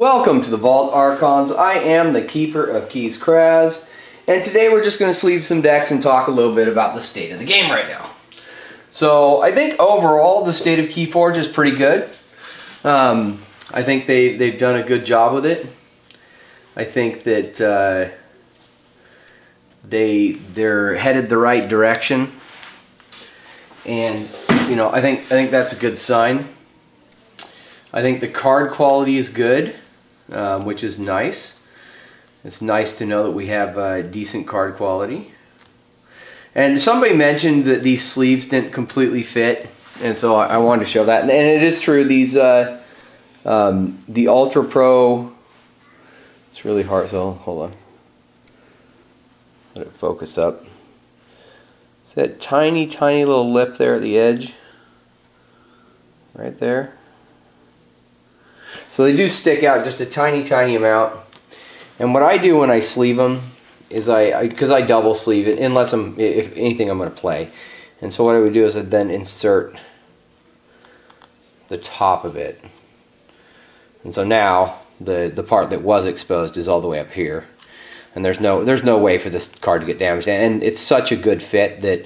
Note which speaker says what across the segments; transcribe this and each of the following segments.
Speaker 1: Welcome to the Vault Archons. I am the Keeper of Keys, Kraz, and today we're just going to sleeve some decks and talk a little bit about the state of the game right now. So I think overall the state of Keyforge is pretty good. I think they've done a good job with it. I think that they're headed the right direction, and I think that's a good sign. I think the card quality is good, which is nice. It's nice to know that we have decent card quality. And somebody mentioned that these sleeves didn't completely fit, and so I wanted to show that. And it is true. These the Ultra Pro. It's really hard. So hold on. Let it focus up. It's that tiny little lip there at the edge, right there. So they do stick out just a tiny amount. And what I do when I sleeve them is because I double sleeve it, unless if anything I'm going to play. And so what I would do is I'd then insert the top of it. And so now the part that was exposed is all the way up here. And there's no way for this card to get damaged. And it's such a good fit that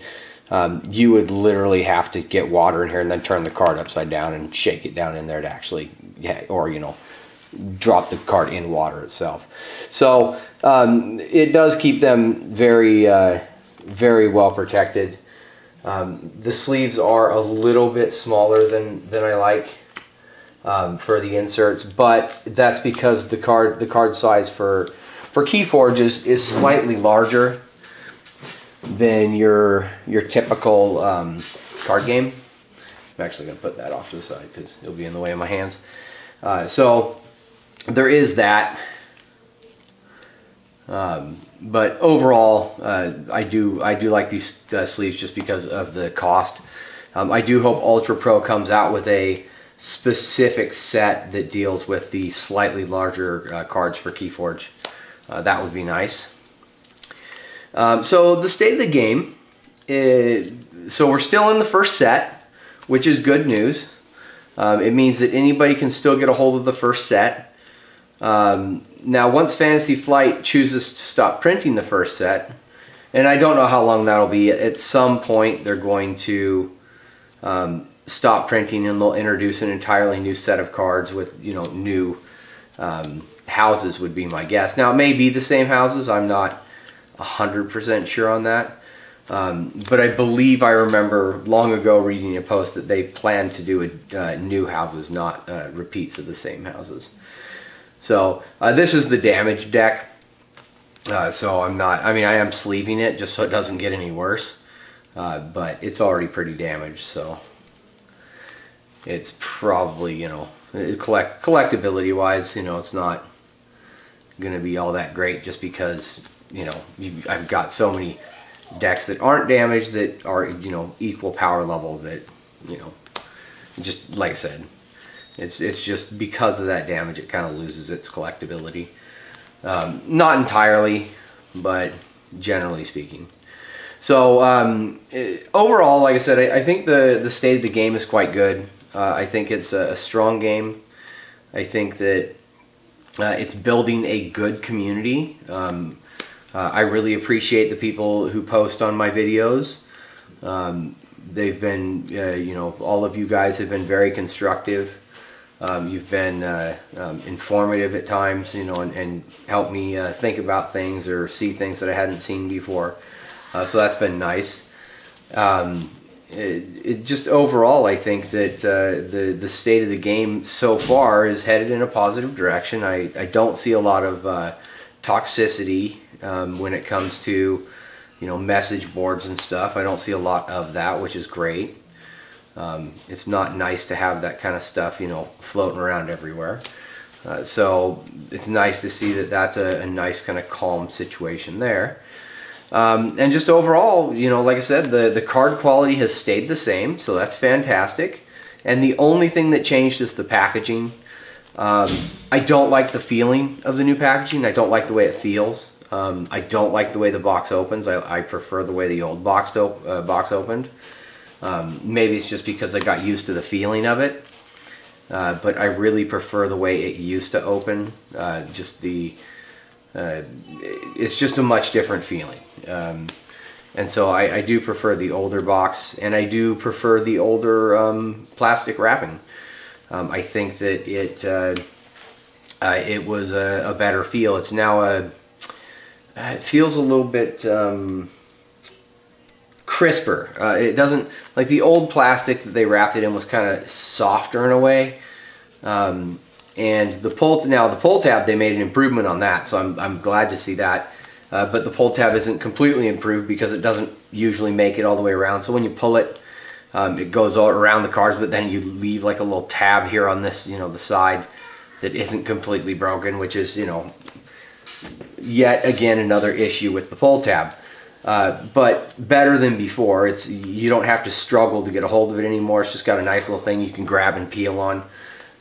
Speaker 1: you would literally have to get water in here and then turn the card upside down and shake it down in there to actually, or drop the card in water itself. So it does keep them very well protected. The sleeves are a little bit smaller than I like for the inserts, but that's because the card size for Keyforge is slightly larger than your typical card game. I'm actually going to put that off to the side because it'll be in the way of my hands. So there is that. But overall, I do like these sleeves just because of the cost. I do hope Ultra Pro comes out with a specific set that deals with the slightly larger cards for Keyforge. That would be nice. So the state of the game so we're still in the first set, which is good news. It means that anybody can still get a hold of the first set. Now once Fantasy Flight chooses to stop printing the first set, and I don't know how long that'll be, at some point they're going to stop printing and they'll introduce an entirely new set of cards with new houses, would be my guess. Now it may be the same houses, I'm not 100% sure on that, but I believe I remember long ago reading a post that they plan to do new houses, not repeats of the same houses. So this is the damaged deck, so I am sleeving it just so it doesn't get any worse, but it's already pretty damaged, so it's probably, collectability wise, it's not gonna be all that great, just because I've got so many decks that aren't damaged that are equal power level that just like I said, it's just because of that damage it kind of loses its collectability. Not entirely, but generally speaking. So overall, like I said, I think the state of the game is quite good. I think it's a strong game. I think that it's building a good community. I really appreciate the people who post on my videos. They've been, all of you guys have been very constructive. You've been informative at times, and helped me think about things or see things that I hadn't seen before. So that's been nice. Just overall, I think that the state of the game so far is headed in a positive direction. I don't see a lot of toxicity when it comes to message boards and stuff. I don't see a lot of that, which is great. It's not nice to have that kind of stuff floating around everywhere. So it's nice to see that that's a nice kind of calm situation there. And just overall, like I said, the card quality has stayed the same, so that's fantastic. And the only thing that changed is the packaging. I don't like the feeling of the new packaging. I don't like the way it feels. I don't like the way the box opens. I prefer the way the old box opened. Maybe it's just because I got used to the feeling of it. but I really prefer the way it used to open. It's just a much different feeling. And so I do prefer the older box, and I do prefer the older plastic wrapping. I think that it was a better feel. It's now it feels a little bit crisper. It doesn't, like the old plastic that they wrapped it in was kind of softer in a way. And the pull tab, they made an improvement on that, so I'm glad to see that. But the pull tab isn't completely improved because it doesn't usually make it all the way around. So when you pull it, it goes all around the cards, but then you leave like a little tab here on this, the side that isn't completely broken, which is, yet again another issue with the pull tab. But better than before. You don't have to struggle to get a hold of it anymore. It's just got a nice little thing you can grab and peel on.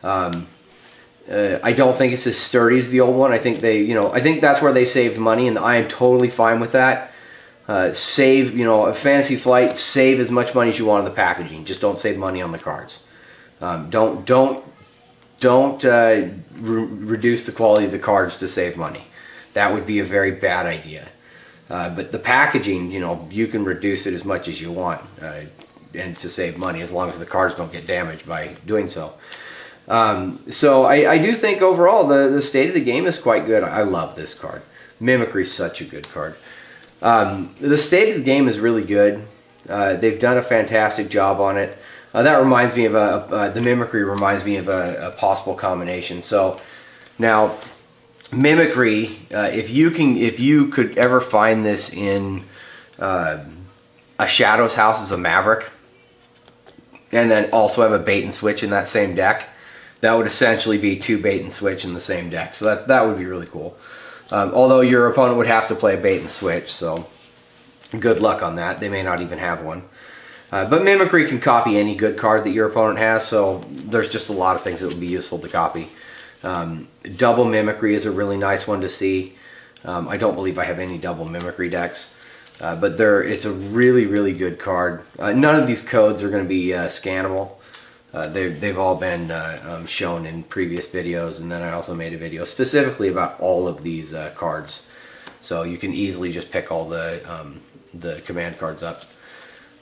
Speaker 1: I don't think it's as sturdy as the old one. I think I think that's where they saved money, and I am totally fine with that. Save, a Fantasy Flight, save as much money as you want on the packaging. Just don't save money on the cards. Don't reduce the quality of the cards to save money. That would be a very bad idea. But the packaging, you can reduce it as much as you want and to save money, as long as the cards don't get damaged by doing so. So I do think overall the state of the game is quite good. I love this card. Mimicry is such a good card. The state of the game is really good. They've done a fantastic job on it. That reminds me of the Mimicry reminds me of a possible combination. So now Mimicry, if you could ever find this in a Shadows House as a Maverick, and then also have a bait and switch in that same deck, that would essentially be 2 bait and switch in the same deck. So that would be really cool. Although your opponent would have to play a bait and switch, so good luck on that. They may not even have one. But Mimicry can copy any good card that your opponent has, so there's just a lot of things that would be useful to copy. Double Mimicry is a really nice one to see. I don't believe I have any double Mimicry decks, but it's a really, really good card. None of these codes are going to be scannable. They've all been shown in previous videos, and then I also made a video specifically about all of these cards. So you can easily just pick all the command cards up.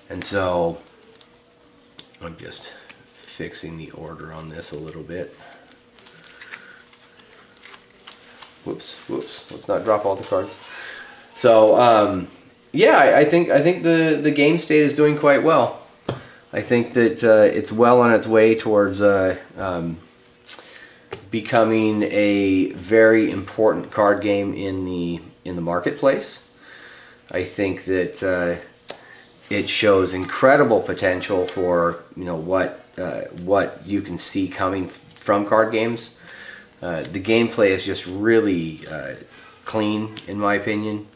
Speaker 1: And so I'm just fixing the order on this a little bit. Whoops. Let's not drop all the cards. So yeah, I think the game state is doing quite well. I think that it's well on its way towards becoming a very important card game in the marketplace. I think that it shows incredible potential for what you can see coming from card games. The gameplay is just really clean, in my opinion.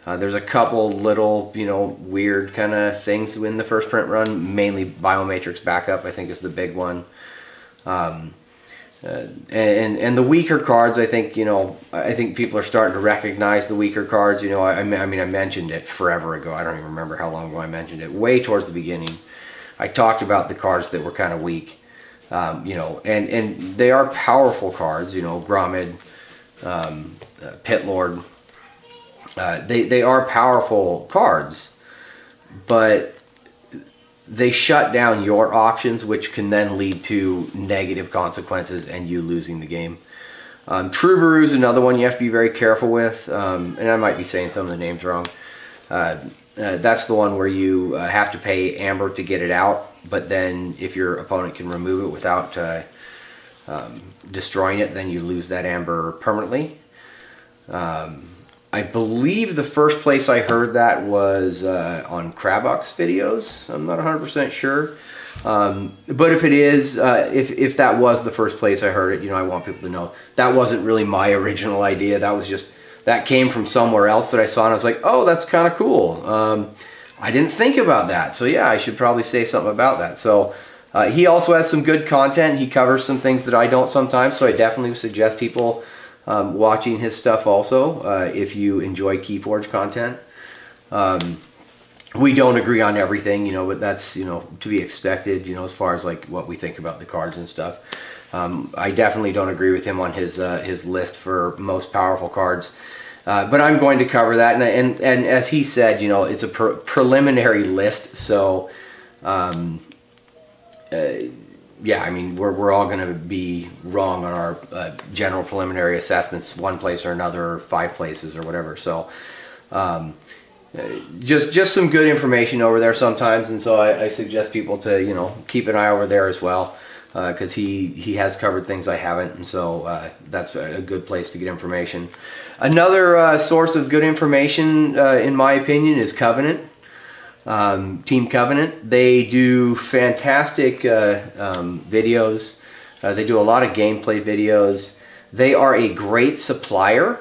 Speaker 1: There's a couple little, weird kind of things in the first print run. Mainly Biomatrix Backup, I think, is the big one. And the weaker cards, I think people are starting to recognize the weaker cards. I mentioned it forever ago. I don't even remember how long ago I mentioned it. Way towards the beginning, I talked about the cards that were kind of weak. And they are powerful cards. Gromid, Pit Lord. They are powerful cards, but they shut down your options, which can then lead to negative consequences and you losing the game. Troubadour is another one you have to be very careful with, and I might be saying some of the names wrong. That's the one where you have to pay amber to get it out, but then if your opponent can remove it without destroying it, then you lose that amber permanently. I believe the first place I heard that was on Crabbox videos. I'm not 100% sure. But if it is, if that was the first place I heard it, I want people to know that wasn't really my original idea. That came from somewhere else that I saw, and I was like, oh, that's kind of cool. I didn't think about that. So yeah, I should probably say something about that. So he also has some good content. He covers some things that I don't sometimes, so I definitely would suggest people watching his stuff also, if you enjoy Keyforge content. We don't agree on everything, you know, but that's, you know, to be expected, you know, as far as like what we think about the cards and stuff. I definitely don't agree with him on his list for most powerful cards. But I'm going to cover that, and as he said, you know, it's a preliminary list, so yeah, I mean, we're all going to be wrong on our general preliminary assessments, one place or another, or 5 places or whatever. So just some good information over there sometimes, and so I suggest people to, you know, keep an eye over there as well, because he has covered things I haven't, and so that's a good place to get information. Another source of good information, in my opinion, is Covenant. Team Covenant. They do fantastic videos. They do a lot of gameplay videos. They are a great supplier.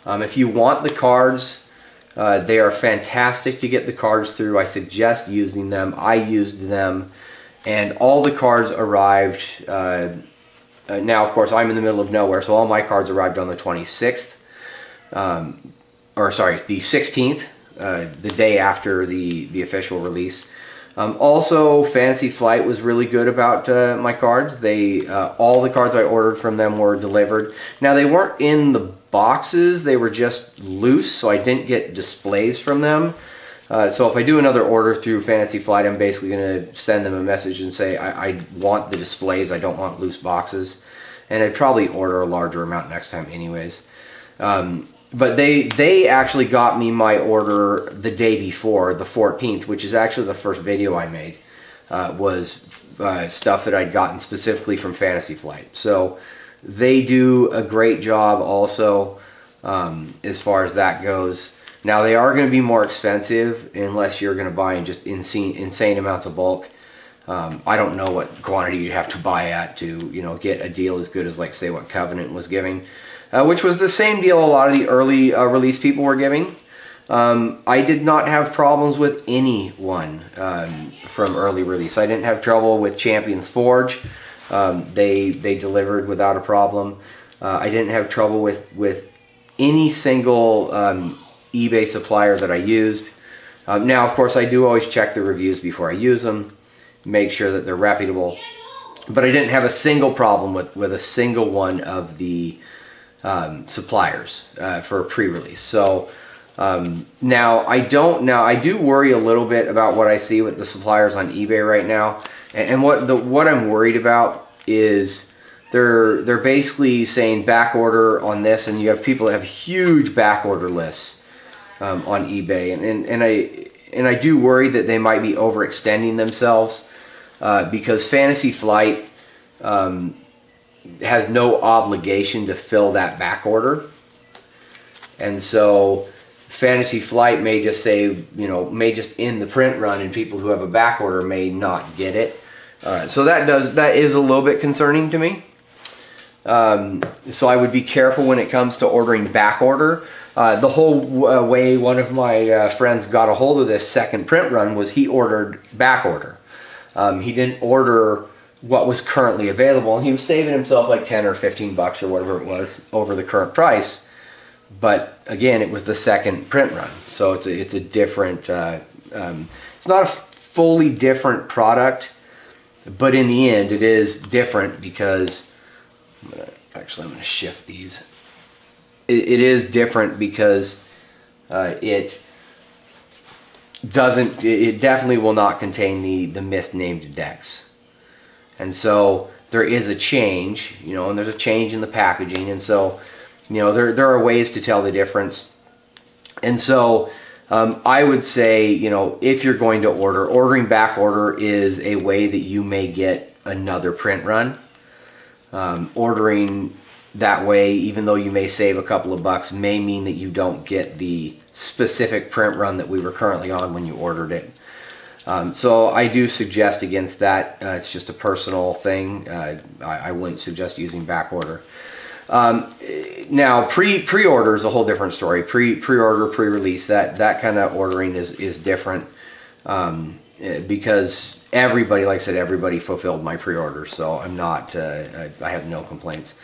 Speaker 1: If you want the cards, they are fantastic to get the cards through. I suggest using them. I used them, and all the cards arrived. Now, of course, I'm in the middle of nowhere, so all my cards arrived on the 26th. Or sorry, the 16th. The day after the official release. Also, Fantasy Flight was really good about my cards. They all the cards I ordered from them were delivered. Now, they weren't in the boxes, they were just loose, so I didn't get displays from them. So if I do another order through Fantasy Flight, I'm basically going to send them a message and say I want the displays, I don't want loose boxes. And I'd probably order a larger amount next time anyways. But they actually got me my order the day before, the 14th, which is actually the first video I made, was stuff that I'd gotten specifically from Fantasy Flight. So they do a great job also, as far as that goes. Now, they are going to be more expensive unless you're going to buy in just insane amounts of bulk. I don't know what quantity you have to buy at to, you know, get a deal as good as, like, say, what Covenant was giving. Which was the same deal a lot of the early release people were giving. I did not have problems with anyone from early release. I didn't have trouble with Champions Forge. They delivered without a problem. I didn't have trouble with any single eBay supplier that I used. Now, of course, I do always check the reviews before I use them, make sure that they're reputable. But I didn't have a single problem with a single one of the suppliers for pre-release. So now I do worry a little bit about what I see with the suppliers on eBay right now, and what I'm worried about is they're basically saying back order on this, and you have people that have huge back order lists on eBay, and I do worry that they might be overextending themselves, because Fantasy Flight has no obligation to fill that back order. And so Fantasy Flight may just say, you know, may just end the print run, and people who have a back order may not get it. So that is a little bit concerning to me. So I would be careful when it comes to ordering back order. The whole way one of my friends got a hold of this second print run was he ordered back order. He didn't order what was currently available, and he was saving himself like 10 or 15 bucks or whatever it was over the current price. But again, it was the second print run, so it's a different it's not a fully different product, but in the end it is different because I'm going to shift these. It is different because it definitely will not contain the misnamed decks. And so there is a change, you know, and there's a change in the packaging, and so, you know, there are ways to tell the difference. And so I would say, you know, if you're going to ordering back order is a way that you may get another print run. Ordering that way, even though you may save a couple of bucks, may mean that you don't get the specific print run that we were currently on when you ordered it. So I do suggest against that. It's just a personal thing. I wouldn't suggest using back order. Now pre-order is a whole different story. Pre-order, pre-release, that kind of ordering is different, because everybody, like I said, everybody fulfilled my pre-order, so I'm not. I have no complaints.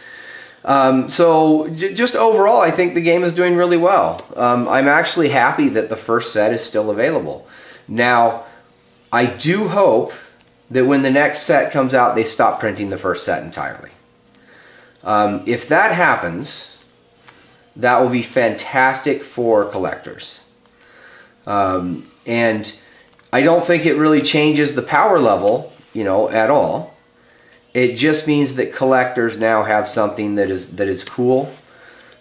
Speaker 1: So just overall, I think the game is doing really well. I'm actually happy that the first set is still available. Now, I do hope that when the next set comes out, they stop printing the first set entirely. If that happens, that will be fantastic for collectors. And I don't think it really changes the power level, at all. It just means that collectors now have something that is cool,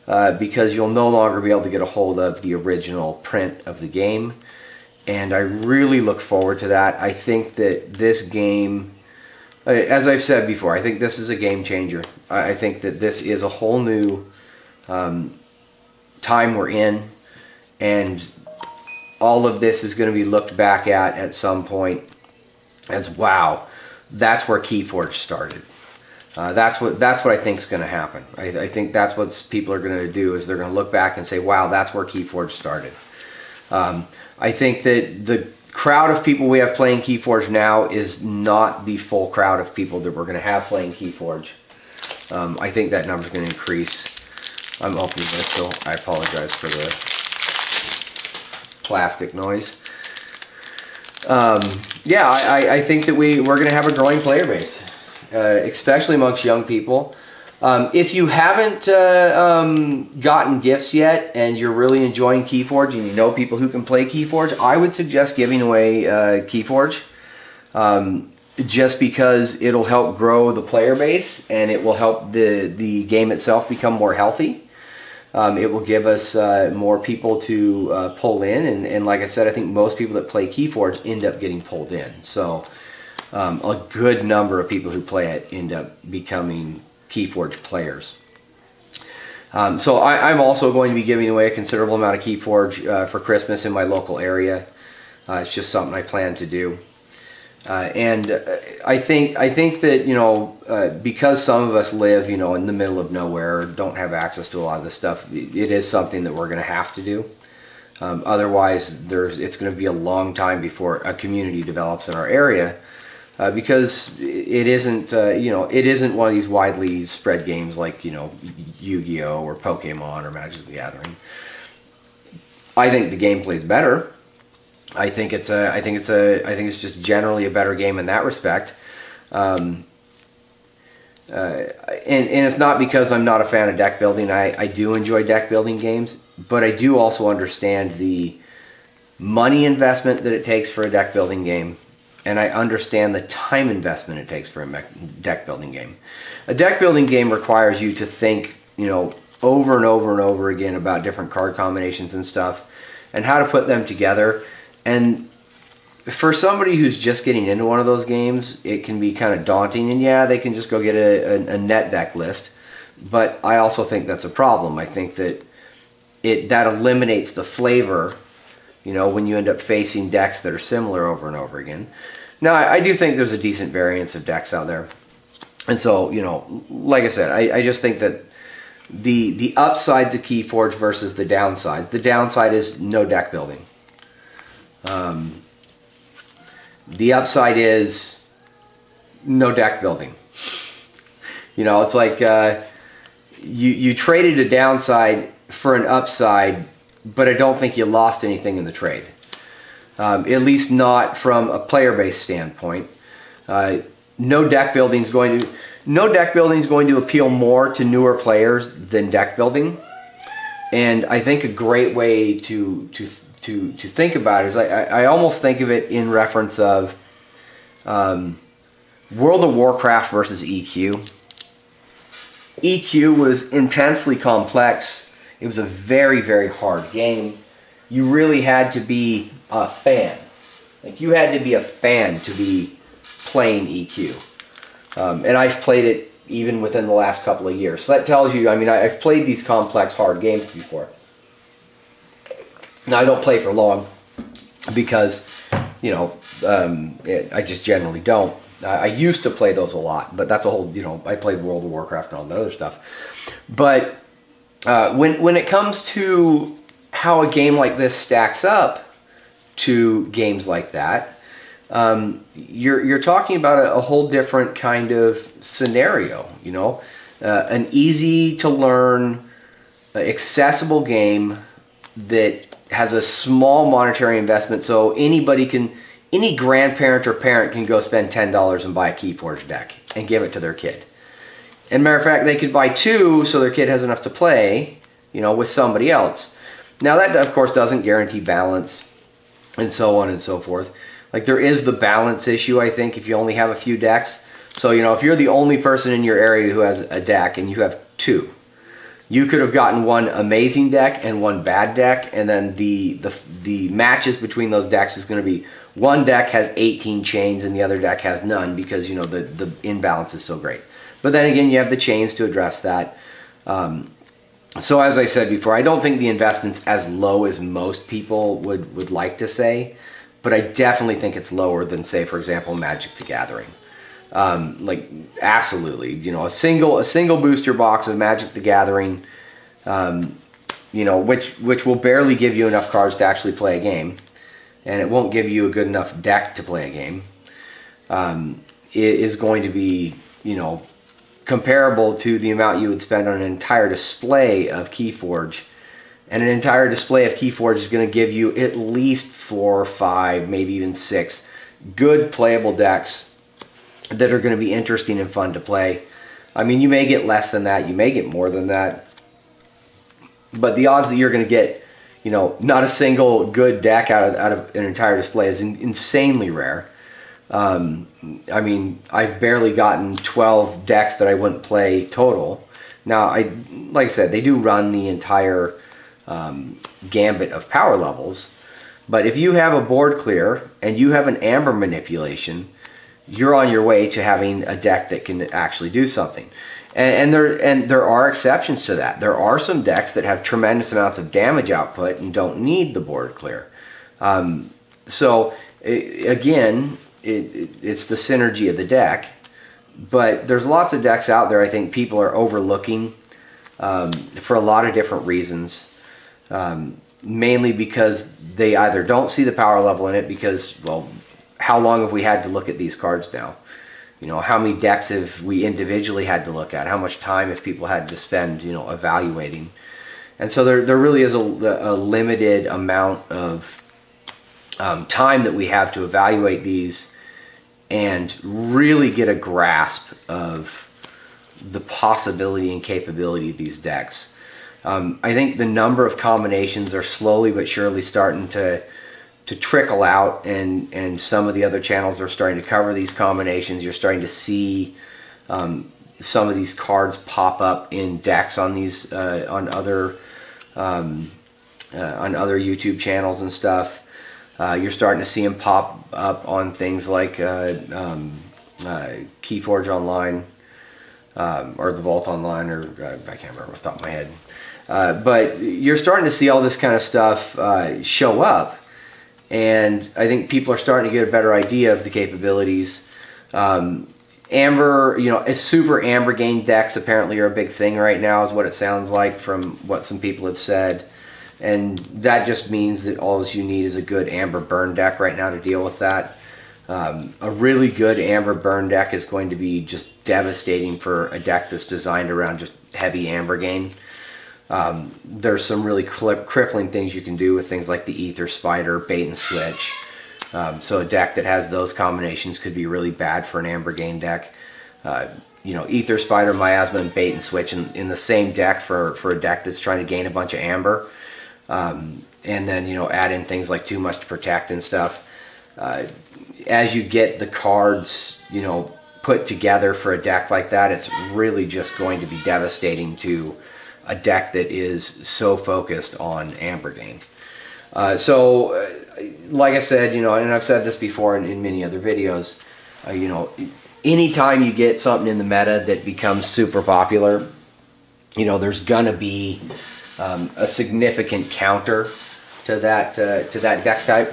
Speaker 1: because you'll no longer be able to get a hold of the original print of the game. And I really look forward to that. I think that this game, as I've said before, I think this is a game changer. I think that this is a whole new time we're in, and all of this is going to be looked back at some point as, wow, that's where Keyforge started. That's what I think is going to happen. I think that's what people are going to do, is they're going to look back and say, wow, that's where Keyforge started. I think that the crowd of people we have playing Keyforge now is not the full crowd of people that we're going to have playing Keyforge. I think that number is going to increase. I'm opening this, so I apologize for the plastic noise. Yeah, I think that we're going to have a growing player base, especially amongst young people. If you haven't gotten gifts yet and you're really enjoying Keyforge and you know people who can play Keyforge, I would suggest giving away Keyforge, just because it'll help grow the player base and it will help the game itself become more healthy. It will give us more people to pull in, and like I said, I think most people that play Keyforge end up getting pulled in. So a good number of people who play it end up becoming Keyforge players. So I'm also going to be giving away a considerable amount of Keyforge for Christmas in my local area. It's just something I plan to do. And I think that, because some of us live, in the middle of nowhere, don't have access to a lot of this stuff, it is something that we're going to have to do. Otherwise, it's going to be a long time before a community develops in our area, because it isn't, it isn't one of these widely spread games like, Yu-Gi-Oh! Or Pokemon or Magic the Gathering. I think the gameplay is better. I think it's just generally a better game in that respect, and it's not because I'm not a fan of deck building. I do enjoy deck building games, but I do also understand the money investment that it takes for a deck building game, and I understand the time investment it takes for a deck building game. A deck building game requires you to think, over and over and over again about different card combinations and stuff, and how to put them together. And for somebody who's just getting into one of those games, it can be kind of daunting. And yeah, they can just go get a net deck list. But I also think that's a problem. I think that that eliminates the flavor, when you end up facing decks that are similar over and over again. Now, I do think there's a decent variance of decks out there. And so, like I said, I just think that the upsides of Keyforge versus the downsides. The downside is no deck building. The upside is no deck building. It's like you traded a downside for an upside, but I don't think you lost anything in the trade. At least not from a player base standpoint. No deck building is going to appeal more to newer players than deck building. And I think a great way to think about it is I almost think of it in reference of World of Warcraft versus EQ. EQ was intensely complex. It was a very, very hard game. You really had to be a fan. Like, you had to be a fan to be playing EQ. And I've played it even within the last couple of years. So that tells you, I've played these complex, hard games before. Now, I don't play for long because, I just generally don't. I used to play those a lot, but that's a whole, I played World of Warcraft and all that other stuff. But when it comes to how a game like this stacks up to games like that, you're talking about a whole different kind of scenario, an easy to learn, accessible game that has a small monetary investment, so any grandparent or parent can go spend $10 and buy a Keyforge deck and give it to their kid. And matter of fact, they could buy 2 so their kid has enough to play, you know, with somebody else. Now that, of course, doesn't guarantee balance and so on and so forth. Like, there is the balance issue, I think, if you only have a few decks. So, you know, if you're the only person in your area who has a deck and you have 2, you could have gotten one amazing deck and one bad deck, and then the matches between those decks is going to be one deck has 18 chains and the other deck has none, because, you know, the imbalance is so great. But then again, you have the chains to address that. So as I said before, I don't think the investment's as low as most people would like to say, but I definitely think it's lower than, say, for example, Magic the Gathering. Like, absolutely, you know, a single booster box of Magic the Gathering, you know, which will barely give you enough cards to actually play a game, and it won't give you a good enough deck to play a game. It is going to be, you know, comparable to the amount you would spend on an entire display of Keyforge. And an entire display of Keyforge is going to give you at least 4 or 5, maybe even 6 good playable decks that are going to be interesting and fun to play. I mean, you may get less than that, you may get more than that, but the odds that you're going to get, you know, not a single good deck out of an entire display is insanely rare. I mean, I've barely gotten 12 decks that I wouldn't play total. Now, like I said, they do run the entire gambit of power levels, but if you have a board clear and you have an amber manipulation, you're on your way to having a deck that can actually do something. And there are exceptions to that. There are some decks that have tremendous amounts of damage output and don't need the board clear. Again, it's the synergy of the deck, but there's lots of decks out there I think people are overlooking for a lot of different reasons, mainly because they either don't see the power level in it, because, well, how long have we had to look at these cards now? You know, how many decks have we individually had to look at? How much time have people had to spend, you know, evaluating? And so there really is a limited amount of time that we have to evaluate these and really get a grasp of the possibility and capability of these decks. I think the number of combinations are slowly but surely starting to trickle out, and some of the other channels are starting to cover these combinations. You're starting to see some of these cards pop up in decks on these on other YouTube channels and stuff. You're starting to see them pop up on things like Keyforge Online, or the Vault Online, or I can't remember off the top of my head. But you're starting to see all this kind of stuff show up, and I think people are starting to get a better idea of the capabilities. Amber, you know, super Amber Gain decks apparently are a big thing right now, is what it sounds like from what some people have said. And that just means that all you need is a good Amber Burn deck right now to deal with that. A really good Amber Burn deck is going to be just devastating for a deck that's designed around just heavy Amber Gain. There's some really crippling things you can do with things like the Ether Spider, Bait and Switch. So a deck that has those combinations could be really bad for an Amber Gain deck. You know, Ether Spider, Miasma, and Bait and Switch in the same deck for a deck that's trying to gain a bunch of Amber. And then, you know, add in things like Too Much to Protect and stuff. As you get the cards, you know, put together for a deck like that, it's really just going to be devastating to a deck that is so focused on Amber Gain. Like I said, you know, and I've said this before in many other videos, you know, anytime you get something in the meta that becomes super popular, you know, there's gonna be a significant counter to that deck type.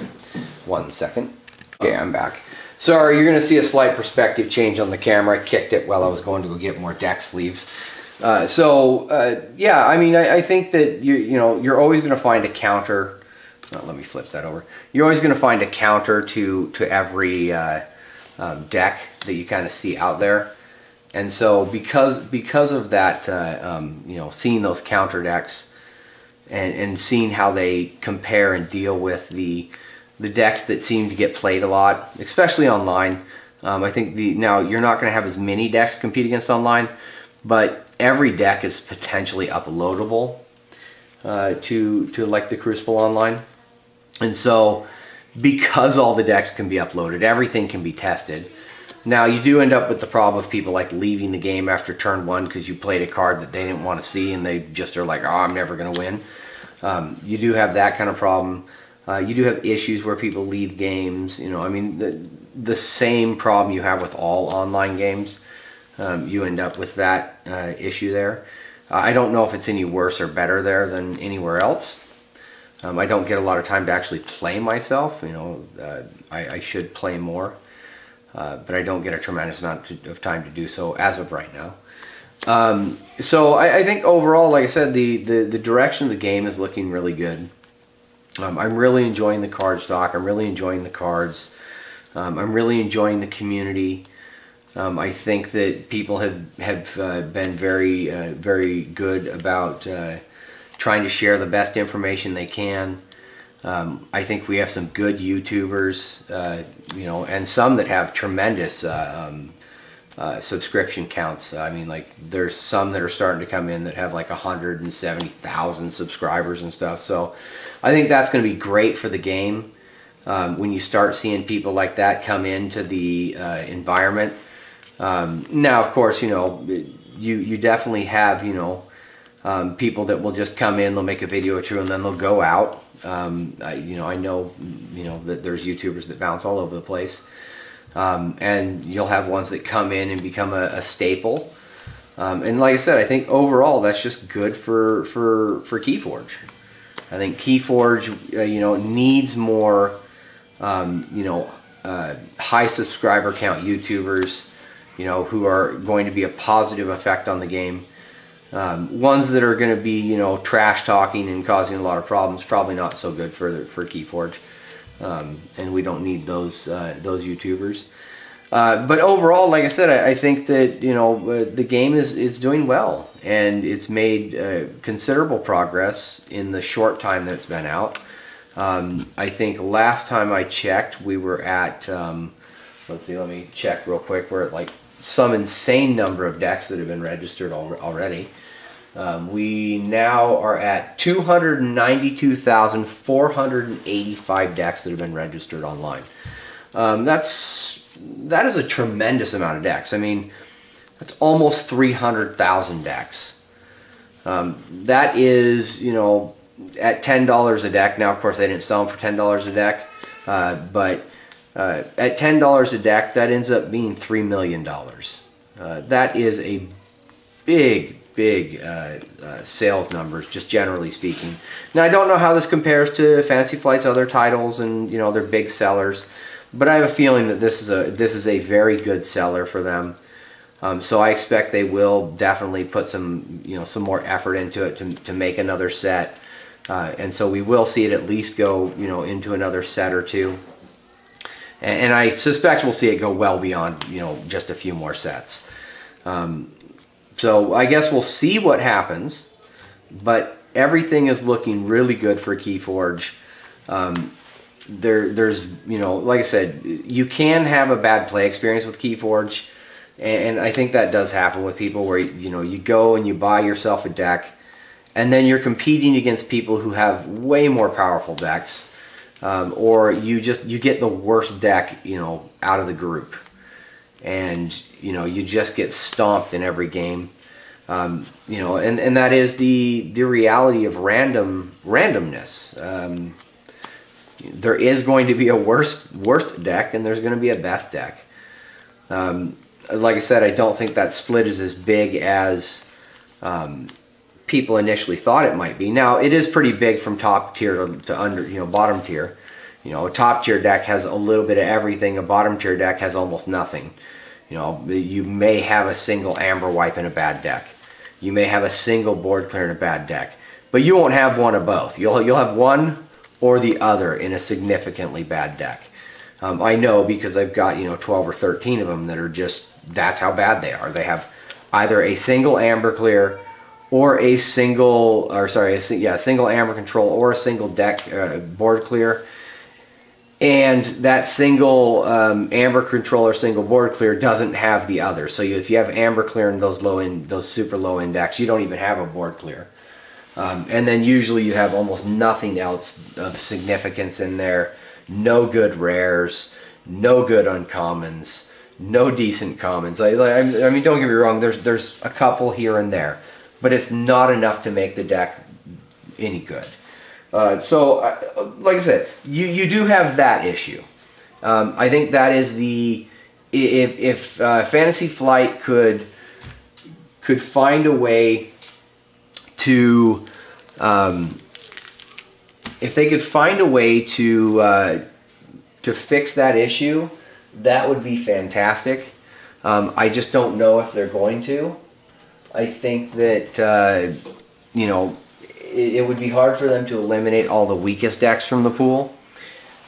Speaker 1: 1 second. Okay, I'm back. Sorry, you're gonna see a slight perspective change on the camera. I kicked it while I was going to go get more deck sleeves. Yeah, I mean, I think that you're always gonna find a counter. Let me flip that over. You're always gonna find a counter to every deck that you kind of see out there. And so because of that, you know, seeing those counter decks, and seeing how they compare and deal with the decks that seem to get played a lot, especially online. I think now you're not going to have as many decks to compete against online, but every deck is potentially uploadable to like the Crucible Online. And so because all the decks can be uploaded, everything can be tested. Now you do end up with the problem of people like leaving the game after turn 1 because you played a card that they didn't want to see and they just are like, oh, I'm never going to win. You do have that kind of problem. You do have issues where people leave games. You know, I mean, the same problem you have with all online games. You end up with that issue there. I don't know if it's any worse or better there than anywhere else. I don't get a lot of time to actually play myself. You know, I should play more, but I don't get a tremendous amount of time to do so as of right now. So I think overall, like I said, the direction of the game is looking really good. I'm really enjoying the card stock. I'm really enjoying the cards. I'm really enjoying the community. I think that people have been very good about trying to share the best information they can. I think we have some good YouTubers, you know, and some that have tremendous subscription counts. I mean, like, there's some that are starting to come in that have like 170,000 subscribers and stuff. So I think that's going to be great for the game when you start seeing people like that come into the environment. Now, of course, you know, you definitely have, you know, people that will just come in, they'll make a video or two, and then they'll go out. You know, I know, you know, that there's YouTubers that bounce all over the place. And you'll have ones that come in and become a staple. And like I said, I think overall that's just good for Keyforge. I think Keyforge, you know, needs more, you know, high subscriber count YouTubers, you know, who are going to be a positive effect on the game. Ones that are going to be, you know, trash talking and causing a lot of problems, probably not so good for Keyforge. And we don't need those YouTubers. But overall, like I said, I think that, you know, the game is doing well, and it's made considerable progress in the short time that it's been out. I think last time I checked, we were at, let's see, let me check real quick. We're at like some insane number of decks that have been registered already. We now are at 292,485 decks that have been registered online. That is a tremendous amount of decks. I mean, that's almost 300,000 decks. That is, you know, at $10 a deck. Now, of course, they didn't sell them for $10 a deck, but at $10 a deck, that ends up being $3 million. That is a big sales numbers, just generally speaking. Now, I don't know how this compares to Fantasy Flight's other titles, and, you know, they're big sellers, but I have a feeling that this is a very good seller for them. So I expect they will definitely put some, you know, some more effort into it to make another set, and so we will see it at least go, you know, into another set or two. And I suspect we'll see it go well beyond, you know, just a few more sets. So I guess we'll see what happens, but everything is looking really good for Keyforge. There's, you know, like I said, you can have a bad play experience with Keyforge, and I think that does happen with people where, you know, you go and you buy yourself a deck, and then you're competing against people who have way more powerful decks, or you get the worst deck, you know, out of the group. And, you know, you just get stomped in every game. You know, and that is the reality of randomness. There is going to be a worst deck, and there's going to be a best deck. Like I said, I don't think that split is as big as people initially thought it might be. Now, it is pretty big from top tier to under, you know, bottom tier. You know, a top tier deck has a little bit of everything. A bottom tier deck has almost nothing. You know, you may have a single amber wipe in a bad deck. You may have a single board clear in a bad deck, but you won't have one of both. You'll have one or the other in a significantly bad deck. I know, because I've got, you know, 12 or 13 of them that are just, that's how bad they are. They have either a single amber clear or a single, or sorry, single amber control or a single deck board clear. And that single amber control or single board clear doesn't have the other. So if you have amber clear in those super low end decks, you don't even have a board clear. And then usually you have almost nothing else of significance in there. No good rares, no good uncommons, no decent commons. I mean, don't get me wrong, there's a couple here and there, but it's not enough to make the deck any good. So, like I said, you do have that issue. I think that is the, if Fantasy Flight could find a way to, if they could find a way to fix that issue, that would be fantastic. I just don't know if they're going to. I think that, you know, it would be hard for them to eliminate all the weakest decks from the pool.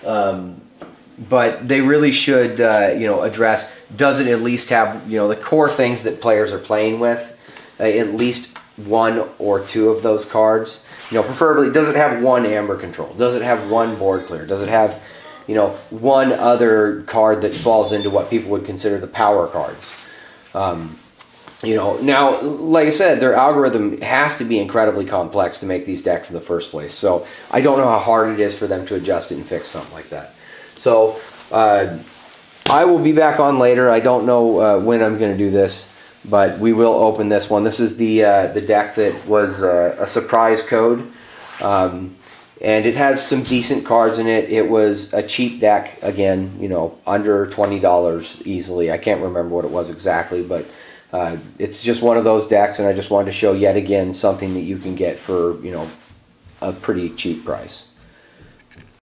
Speaker 1: But they really should, you know, address, does it at least have, you know, the core things that players are playing with, at least one or two of those cards. You know, preferably, does it have one amber control? Does it have one board clear? Does it have, you know, one other card that falls into what people would consider the power cards? You know, now, like I said, their algorithm has to be incredibly complex to make these decks in the first place. So I don't know how hard it is for them to adjust it and fix something like that. So I will be back on later. I don't know when I'm going to do this, but we will open this one. This is the deck that was a surprise code. And it has some decent cards in it. It was a cheap deck, again, you know, under $20 easily. I can't remember what it was exactly, but it's just one of those decks, and I just wanted to show yet again something that you can get for, you know, a pretty cheap price.